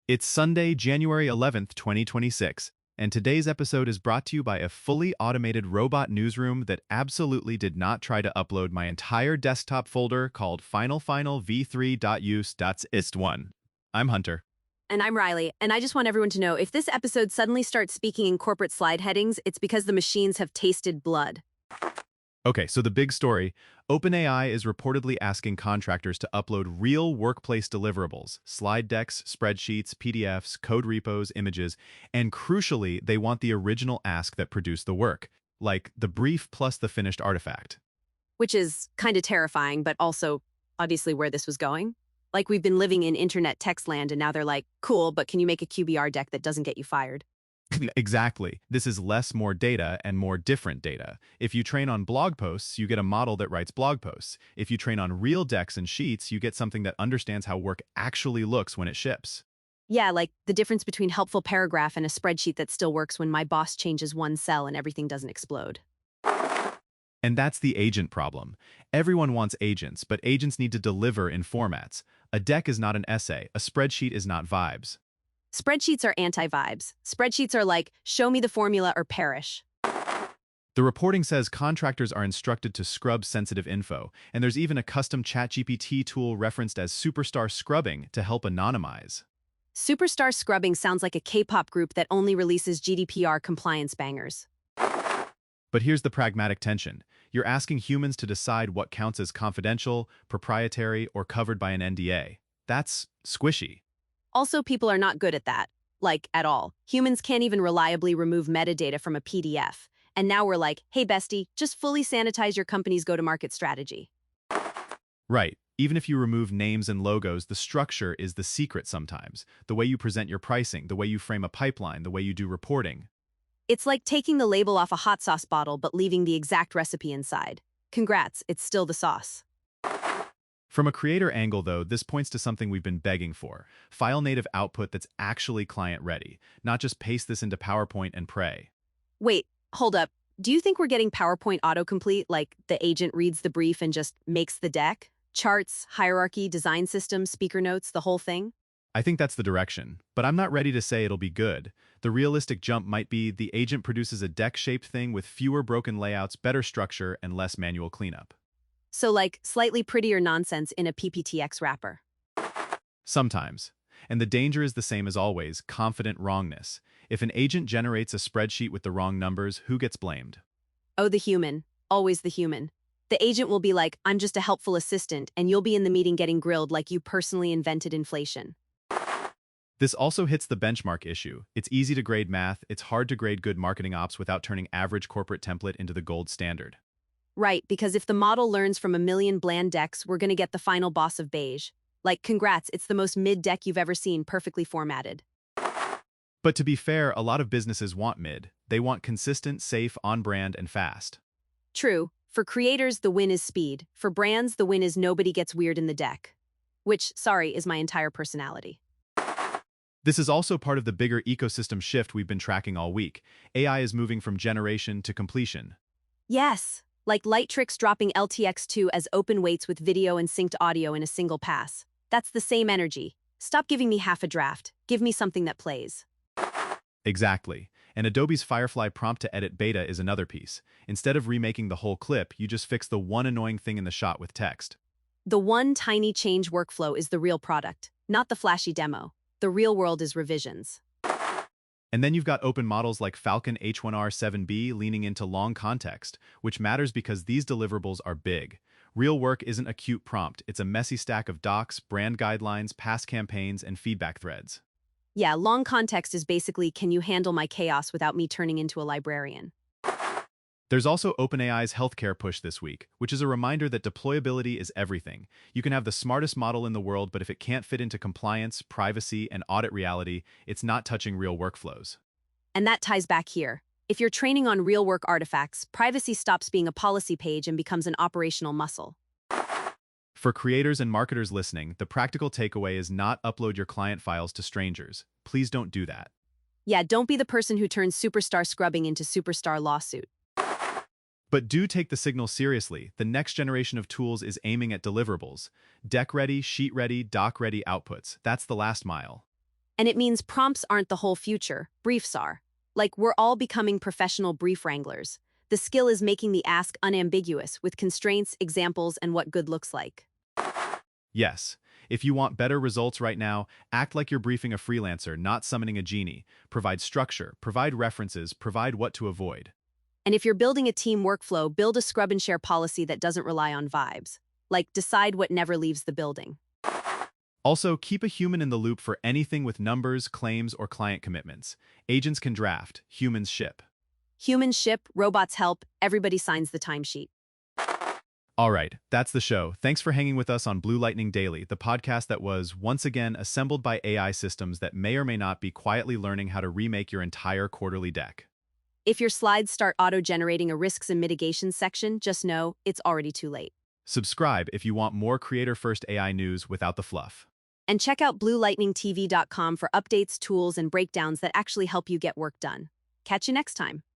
It's Sunday, January 11th, 2026, and today's episode is brought to you by a fully automated robot newsroom that absolutely did not try to upload my entire desktop folder called finalv3.use.ist1. I'm Hunter. And I'm Riley, and I just want everyone to know if this episode suddenly starts speaking in corporate slide headings, it's because the machines have tasted blood. Okay, so the big story, OpenAI is reportedly asking contractors to upload real workplace deliverables, slide decks, spreadsheets, PDFs, code repos, images, and crucially, they want the original ask that produced the work, like the brief plus the finished artifact. Which is kind of terrifying, but also obviously where this was going. Like we've been living in internet text land, and now they're like, cool, but can you make a QBR deck that doesn't get you fired? Exactly. This is less more data and more different data. If you train on blog posts, you get a model that writes blog posts. If you train on real decks and sheets, you get something that understands how work actually looks when it ships. Yeah, like the difference between helpful paragraph and a spreadsheet that still works when my boss changes one cell and everything doesn't explode. And that's the agent problem. Everyone wants agents, but agents need to deliver in formats. A deck is not an essay. A spreadsheet is not vibes. Spreadsheets are anti-vibes. Spreadsheets are like, show me the formula or perish. The reporting says contractors are instructed to scrub sensitive info, and there's even a custom ChatGPT tool referenced as Superstar Scrubbing to help anonymize. Superstar Scrubbing sounds like a K-pop group that only releases GDPR compliance bangers. But here's the pragmatic tension. You're asking humans to decide what counts as confidential, proprietary, or covered by an NDA. That's squishy. Also, people are not good at that. Like, at all. Humans can't even reliably remove metadata from a PDF. And now we're like, hey bestie, just fully sanitize your company's go-to-market strategy. Right. Even if you remove names and logos, the structure is the secret sometimes. The way you present your pricing, the way you frame a pipeline, the way you do reporting. It's like taking the label off a hot sauce bottle but leaving the exact recipe inside. Congrats, it's still the sauce. From a creator angle, though, this points to something we've been begging for. File-native output that's actually client-ready, not just paste this into PowerPoint and pray. Wait, hold up. Do you think we're getting PowerPoint autocomplete, like the agent reads the brief and just makes the deck? Charts, hierarchy, design system, speaker notes, the whole thing? I think that's the direction, but I'm not ready to say it'll be good. The realistic jump might be the agent produces a deck-shaped thing with fewer broken layouts, better structure, and less manual cleanup. So like slightly prettier nonsense in a PPTX wrapper. Sometimes. And the danger is the same as always, confident wrongness. If an agent generates a spreadsheet with the wrong numbers, who gets blamed? Oh, the human. Always the human. The agent will be like, I'm just a helpful assistant, and you'll be in the meeting getting grilled like you personally invented inflation. This also hits the benchmark issue. It's easy to grade math, it's hard to grade good marketing ops without turning average corporate template into the gold standard. Right, because if the model learns from a million bland decks, we're gonna get the final boss of beige. Like, congrats, it's the most mid deck you've ever seen, perfectly formatted. But to be fair, a lot of businesses want mid. They want consistent, safe, on-brand, and fast. True. For creators, the win is speed. For brands, the win is nobody gets weird in the deck. Which, sorry, is my entire personality. This is also part of the bigger ecosystem shift we've been tracking all week. AI is moving from generation to completion. Yes. Like Lightricks dropping LTX2 as open weights with video and synced audio in a single pass. That's the same energy. Stop giving me half a draft. Give me something that plays. Exactly. And Adobe's Firefly prompt-to-edit beta is another piece. Instead of remaking the whole clip, you just fix the one annoying thing in the shot with text. The one tiny change workflow is the real product, not the flashy demo. The real world is revisions. And then you've got open models like Falcon H1R-7B leaning into long context, which matters because these deliverables are big. Real work isn't a cute prompt, it's a messy stack of docs, brand guidelines, past campaigns, and feedback threads. Yeah, long context is basically, can you handle my chaos without me turning into a librarian? There's also OpenAI's healthcare push this week, which is a reminder that deployability is everything. You can have the smartest model in the world, but if it can't fit into compliance, privacy, and audit reality, it's not touching real workflows. And that ties back here. If you're training on real work artifacts, privacy stops being a policy page and becomes an operational muscle. For creators and marketers listening, the practical takeaway is not upload your client files to strangers. Please don't do that. Yeah, don't be the person who turns superstar scrubbing into superstar lawsuit. But do take the signal seriously. The next generation of tools is aiming at deliverables. Deck-ready, sheet-ready, doc-ready outputs. That's the last mile. And it means prompts aren't the whole future, briefs are. Like, we're all becoming professional brief wranglers. The skill is making the ask unambiguous with constraints, examples, and what good looks like. Yes, if you want better results right now, act like you're briefing a freelancer, not summoning a genie. Provide structure, provide references, provide what to avoid. And if you're building a team workflow, build a scrub and share policy that doesn't rely on vibes. Like, decide what never leaves the building. Also, keep a human in the loop for anything with numbers, claims, or client commitments. Agents can draft, humans ship. Humans ship, robots help, everybody signs the timesheet. All right, that's the show. Thanks for hanging with us on Blue Lightning Daily, the podcast that was, once again, assembled by AI systems that may or may not be quietly learning how to remake your entire quarterly deck. If your slides start auto-generating a risks and mitigations section, just know it's already too late. Subscribe if you want more creator-first AI news without the fluff. And check out bluelightningtv.com for updates, tools, and breakdowns that actually help you get work done. Catch you next time.